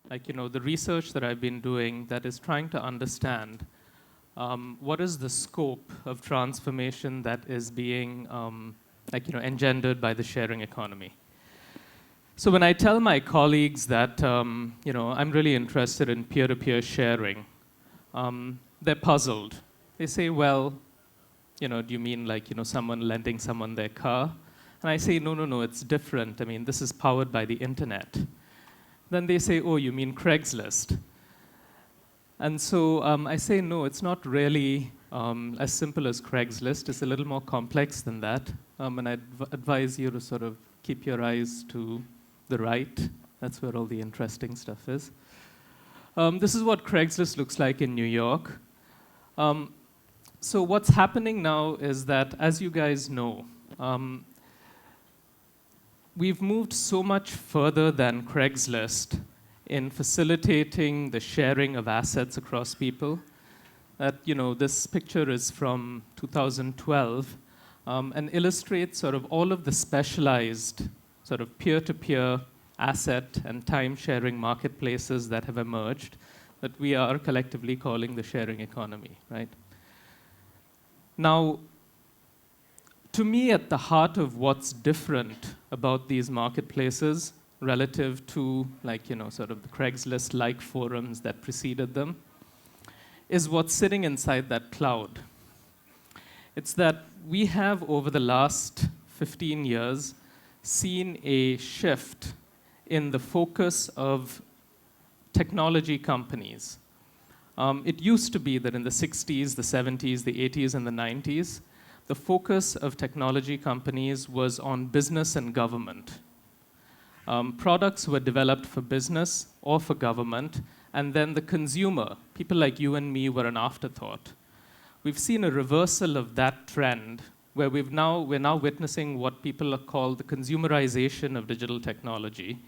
the research that I've been doing that is trying to understand what is the scope of transformation that is being engendered by the sharing economy. So when I tell my colleagues that I'm really interested in peer-to-peer sharing, they're puzzled. They say, well, do you mean someone lending someone their car? And I say, no, it's different. I mean, this is powered by the internet. Then they say, oh, you mean Craigslist? And so I say, no, it's not really as simple as Craigslist. It's a little more complex than that. And I'd advise you to sort of keep your eyes to the right. That's where all the interesting stuff is. This is what Craigslist looks like in New York. So what's happening now is that, as you guys know, we've moved so much further than Craigslist in facilitating the sharing of assets across people that, this picture is from 2012 and illustrates sort of all of the specialized sort of peer-to-peer asset and time-sharing marketplaces that have emerged that we are collectively calling the sharing economy, right? Now, to me, at the heart of what's different about these marketplaces relative to sort of the Craigslist-like forums that preceded them is what's sitting inside that cloud. It's that we have, over the last 15 years, seen a shift in the focus of technology companies. It used to be that in the 60s, the 70s, the 80s, and the 90s, the focus of technology companies was on business and government. Products were developed for business or for government, and then the consumer, people like you and me, were an afterthought. We've seen a reversal of that trend, where we're now witnessing what people call the consumerization of digital technology,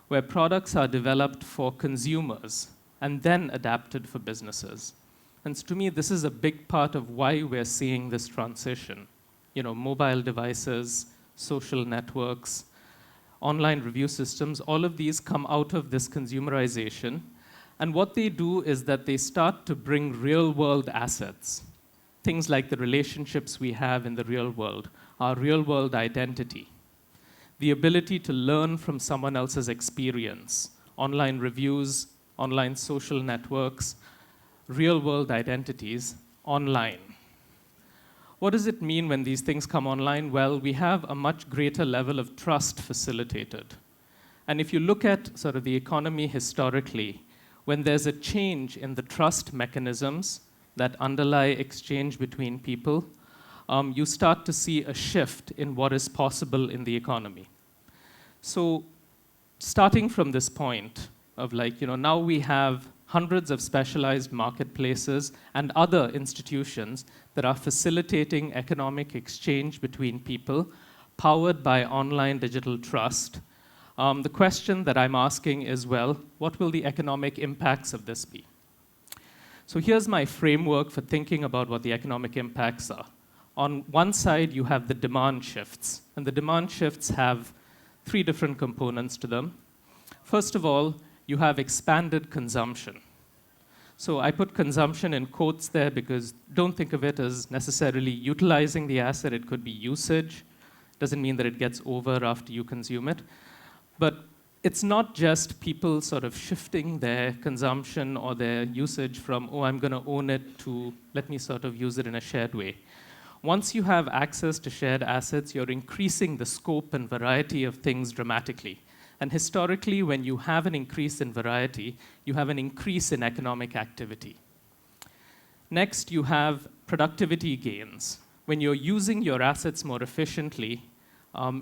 where products are developed for consumers and then adapted for businesses. And so to me, this is a big part of why we're seeing this transition. Mobile devices, social networks, online review systems, all of these come out of this consumerization. And what they do is that they start to bring real-world assets, things like the relationships we have in the real world, our real-world identity, the ability to learn from someone else's experience, online reviews, online social networks, real-world identities online. What does it mean when these things come online? Well, we have a much greater level of trust facilitated. And if you look at sort of the economy historically, when there's a change in the trust mechanisms that underlie exchange between people, you start to see a shift in what is possible in the economy. So starting from this point of now we have hundreds of specialized marketplaces and other institutions that are facilitating economic exchange between people, powered by online digital trust. The question that I'm asking is, well, what will the economic impacts of this be? So here's my framework for thinking about what the economic impacts are. On one side, you have the demand shifts, and the demand shifts have three different components to them. First of all, you have expanded consumption. So I put consumption in quotes there because don't think of it as necessarily utilizing the asset. It could be usage. Doesn't mean that it gets over after you consume it. But it's not just people sort of shifting their consumption or their usage from, oh, I'm going to own it, to let me sort of use it in a shared way. Once you have access to shared assets, you're increasing the scope and variety of things dramatically. And historically, when you have an increase in variety, you have an increase in economic activity. Next, you have productivity gains. When you're using your assets more efficiently,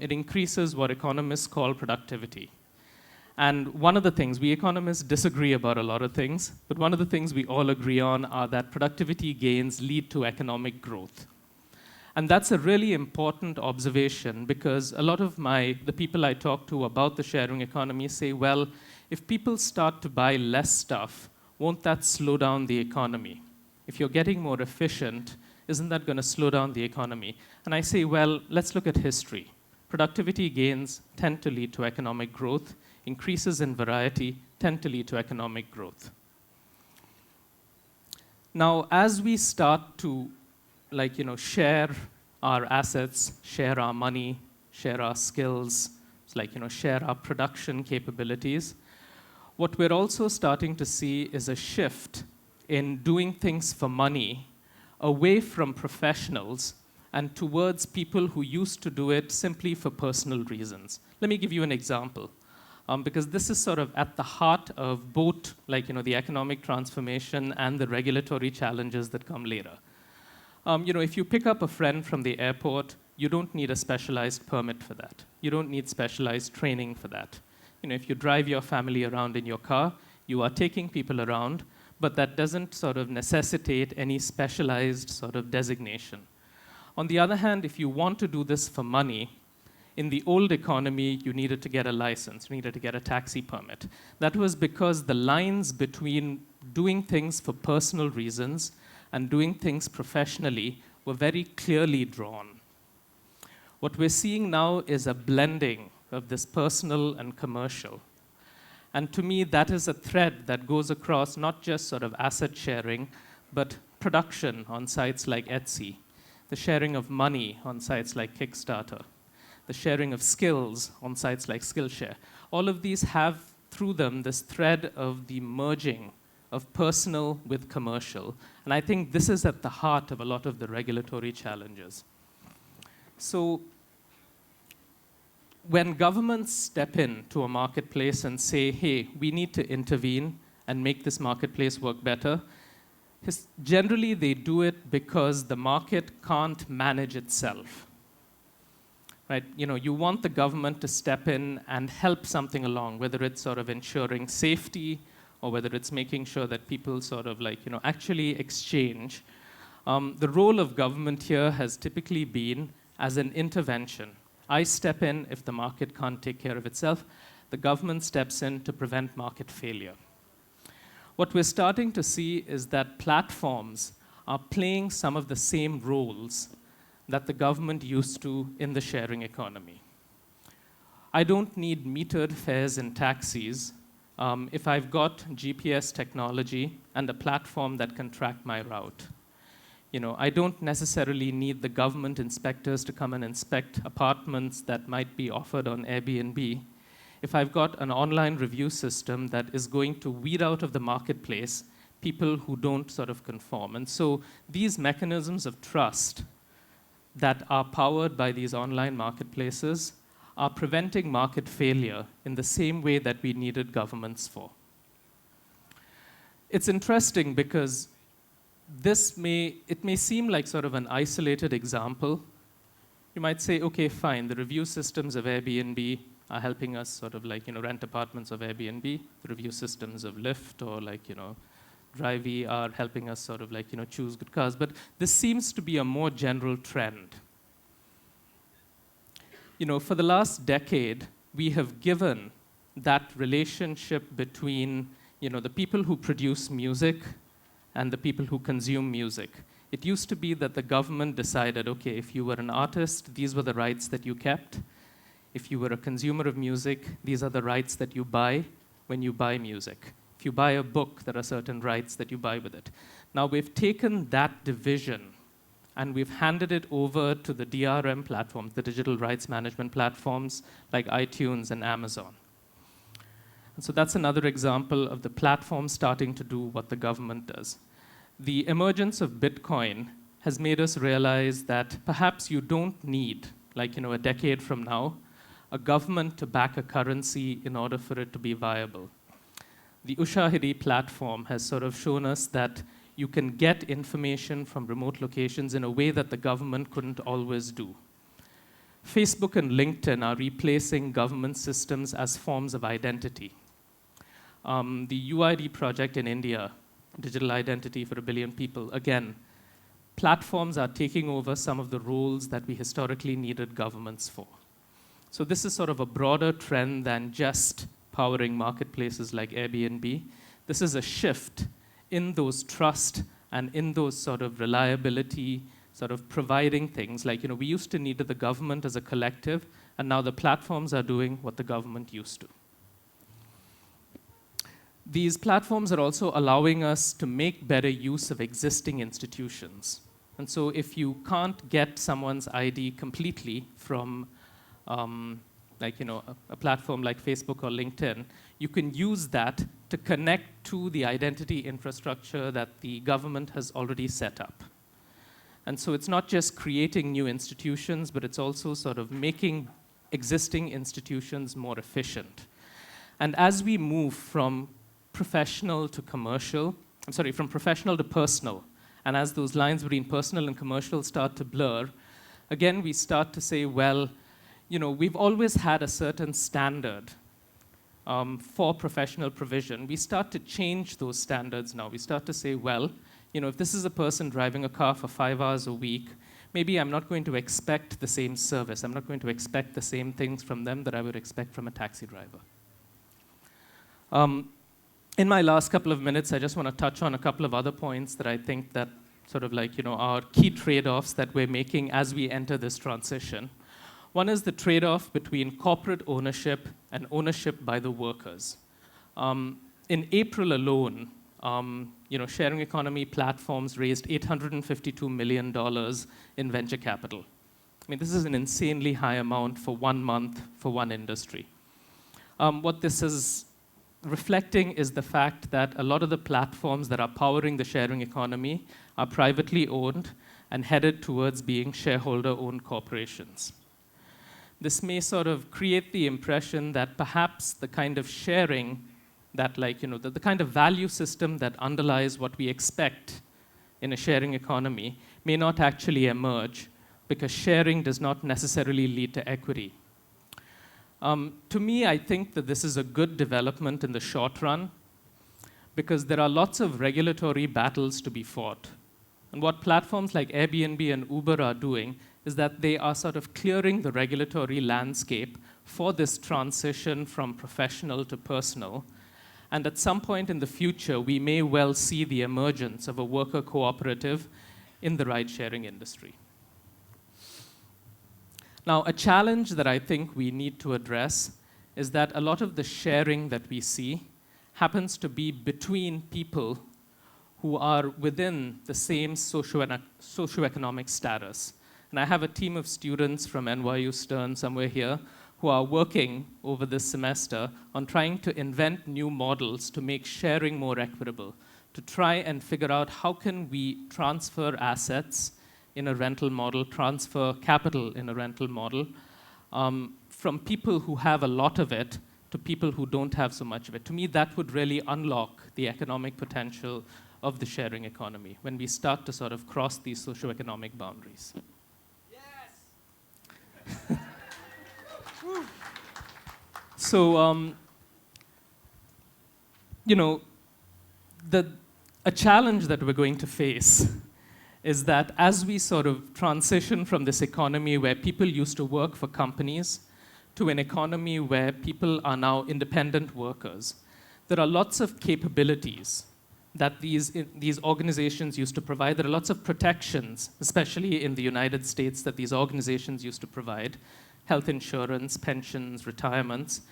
it increases what economists call productivity. And one of the things, we economists disagree about a lot of things, but one of the things we all agree on are that productivity gains lead to economic growth. And that's a really important observation because a lot of the people I talk to about the sharing economy say, well, if people start to buy less stuff, won't that slow down the economy? If you're getting more efficient, isn't that going to slow down the economy? And I say, well, let's look at history. Productivity gains tend to lead to economic growth. Increases in variety tend to lead to economic growth. Now, as we start to share our assets, share our money, share our skills, share our production capabilities, what we're also starting to see is a shift in doing things for money away from professionals and towards people who used to do it simply for personal reasons. Let me give you an example, because this is sort of at the heart of both the economic transformation and the regulatory challenges that come later. If you pick up a friend from the airport, you don't need a specialized permit for that. You don't need specialized training for that. If you drive your family around in your car, you are taking people around, but that doesn't sort of necessitate any specialized sort of designation. On the other hand, if you want to do this for money, in the old economy, you needed to get a license, you needed to get a taxi permit. That was because the lines between doing things for personal reasons and doing things professionally were very clearly drawn. What we're seeing now is a blending of this personal and commercial. And to me, that is a thread that goes across not just sort of asset sharing, but production on sites like Etsy, the sharing of money on sites like Kickstarter, the sharing of skills on sites like Skillshare. All of these have through them this thread of the merging of personal with commercial. And I think this is at the heart of a lot of the regulatory challenges. So when governments step into a marketplace and say, hey, we need to intervene and make this marketplace work better, generally they do it because the market can't manage itself. Right? You want the government to step in and help something along, whether it's sort of ensuring safety or whether it's making sure that people sort of actually exchange. The role of government here has typically been as an intervention. I step in if the market can't take care of itself. The government steps in to prevent market failure. What we're starting to see is that platforms are playing some of the same roles that the government used to in the sharing economy. I don't need metered fares in taxis if I've got GPS technology and a platform that can track my route. I don't necessarily need the government inspectors to come and inspect apartments that might be offered on Airbnb. If I've got an online review system that is going to weed out of the marketplace people who don't sort of conform. And so these mechanisms of trust that are powered by these online marketplaces are preventing market failure in the same way that we needed governments for. It's interesting because it may seem like sort of an isolated example. You might say, okay, fine, the review systems of Airbnb are helping us sort of rent apartments of Airbnb. The review systems of Lyft or Drivey are helping us sort of choose good cars. But this seems to be a more general trend. For the last decade, we have given that relationship between the people who produce music and the people who consume music. It used to be that the government decided, okay, if you were an artist, these were the rights that you kept. If you were a consumer of music, these are the rights that you buy when you buy music. If you buy a book, there are certain rights that you buy with it. Now, we've taken that division and we've handed it over to the DRM platforms, the digital rights management platforms like iTunes and Amazon. And so that's another example of the platform starting to do what the government does. The emergence of Bitcoin has made us realize that perhaps you don't need, a decade from now, a government to back a currency in order for it to be viable. The Ushahidi platform has sort of shown us that you can get information from remote locations in a way that the government couldn't always do. Facebook and LinkedIn are replacing government systems as forms of identity. The UID project in India, Digital Identity for a Billion People, again, platforms are taking over some of the roles that we historically needed governments for. So this is sort of a broader trend than just powering marketplaces like Airbnb. This is a shift in those trust and in those sort of reliability, sort of providing things. We used to need the government as a collective, and now the platforms are doing what the government used to. These platforms are also allowing us to make better use of existing institutions. And so if you can't get someone's ID completely from a platform like Facebook or LinkedIn, you can use that to connect to the identity infrastructure that the government has already set up. And so it's not just creating new institutions, but it's also sort of making existing institutions more efficient. And as we move from professional to commercial, from professional to personal, and as those lines between personal and commercial start to blur, again, we start to say, well, we've always had a certain standard for professional provision. We start to change those standards now. We start to say, well, if this is a person driving a car for 5 hours a week, maybe I'm not going to expect the same service. I'm not going to expect the same things from them that I would expect from a taxi driver. In my last couple of minutes, I just want to touch on a couple of other points that I think that are key trade-offs that we're making as we enter this transition. One is the trade-off between corporate ownership and ownership by the workers. In April alone, sharing economy platforms raised $852 million in venture capital. I mean, this is an insanely high amount for 1 month for one industry. What this is reflecting is the fact that a lot of the platforms that are powering the sharing economy are privately owned and headed towards being shareholder-owned corporations. This may sort of create the impression that perhaps the kind of sharing that, the kind of value system that underlies what we expect in a sharing economy may not actually emerge because sharing does not necessarily lead to equity. To me, I think that this is a good development in the short run because there are lots of regulatory battles to be fought. And what platforms like Airbnb and Uber are doing is that they are sort of clearing the regulatory landscape for this transition from professional to personal. And at some point in the future, we may well see the emergence of a worker cooperative in the ride-sharing industry. Now, a challenge that I think we need to address is that a lot of the sharing that we see happens to be between people who are within the same socioeconomic status. And I have a team of students from NYU Stern somewhere here who are working over this semester on trying to invent new models to make sharing more equitable, to try and figure out how can we transfer assets in a rental model, transfer capital in a rental model, from people who have a lot of it to people who don't have so much of it. To me, that would really unlock the economic potential of the sharing economy when we start to sort of cross these socioeconomic boundaries. Yes! So, a challenge that we're going to face is that as we sort of transition from this economy where people used to work for companies to an economy where people are now independent workers, there are lots of capabilities that these organizations used to provide. There are lots of protections, especially in the United States, that these organizations used to provide: health insurance, pensions, retirements.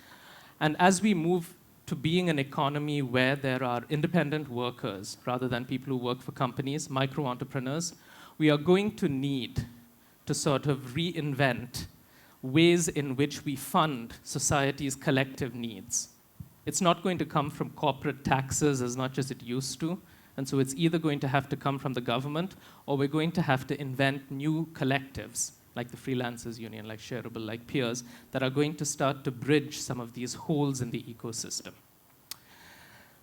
And as we move to being an economy where there are independent workers rather than people who work for companies, micro-entrepreneurs, we are going to need to sort of reinvent ways in which we fund society's collective needs. It's not going to come from corporate taxes as much as it used to, and so it's either going to have to come from the government or we're going to have to invent new collectives like the Freelancers Union, like Shareable, like peers, that are going to start to bridge some of these holes in the ecosystem.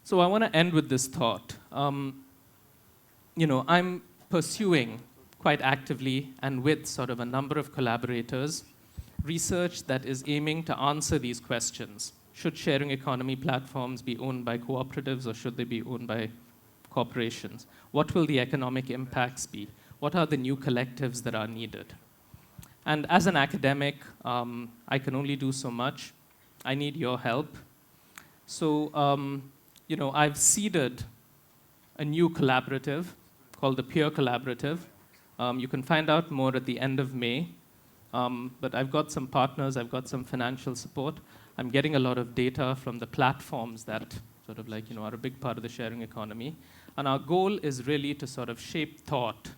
So I want to end with this thought. I'm pursuing quite actively and with sort of a number of collaborators research that is aiming to answer these questions. Should sharing economy platforms be owned by cooperatives or should they be owned by corporations? What will the economic impacts be? What are the new collectives that are needed? And as an academic, I can only do so much. I need your help. So, I've seeded a new collaborative called the Peer Collaborative. You can find out more at the end of May. But I've got some partners, I've got some financial support. I'm getting a lot of data from the platforms that sort of like, are a big part of the sharing economy. And our goal is really to sort of shape thought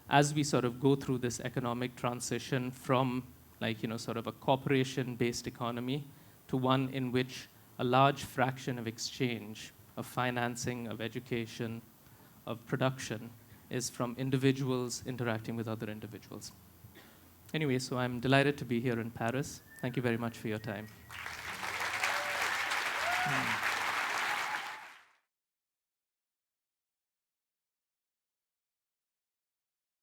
as we sort of go through this economic transition from like, sort of a corporation-based economy to one in which a large fraction of exchange, of financing, of education, of production is from individuals interacting with other individuals. Anyway, so I'm delighted to be here in Paris. Thank you very much for your time.